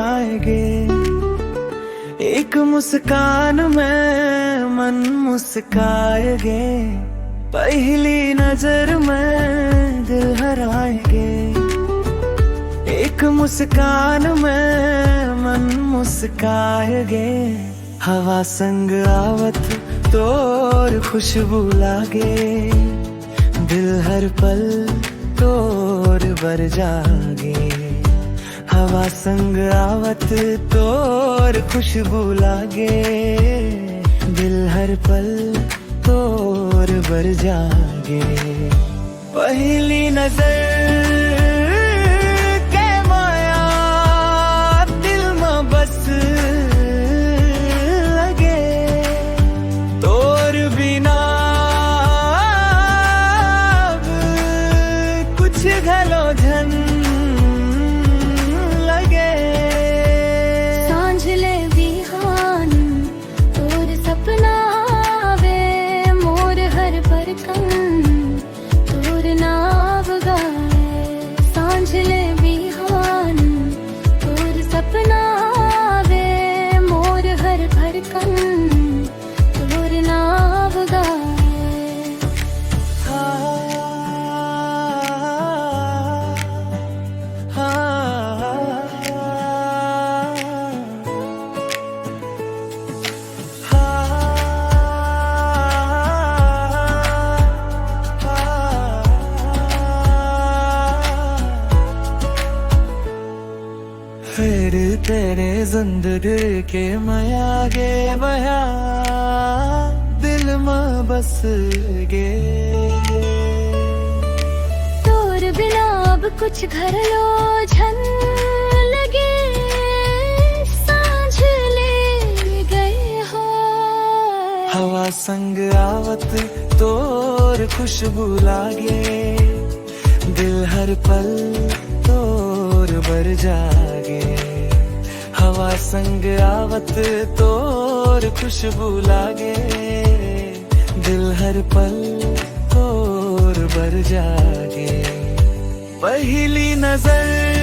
आएगे। एक मुस्कान में मन मुस्काएगे, पहली नजर में दिल हराएंगे। एक मुस्कान में मन मुस्काएगे, हवा संग आवत तोर खुशबू लागे। दिल हर पल तोर बर जागे, हवा संग आवत तोर खुशबू लागे। दिल हर पल तोर बर जागे। पहली नजर के माया दिल में बस लगे, तोर बिना अब कुछ घलो झन लगे। सांझ ले बिहान तोर सपना आवे, मोर हर बरकन तोर नाव गाए। सांझ ले बिहान तोर सपना आवे, मोर हर बरकन तोर नाव गाए। फिर तेरे जिंदगी के मैं आगे बया, दिल में बस गे। तोर बिना अब कुछ घर लो झन लगे। सांझ ले गए हो, हवा संग आवत तोर खुशबू लागे। दिल हर पल तोर बर जागे, हवा संग आवत तोर खुशबू लागे। दिल हर पल तोर बर जागे। पहली नजर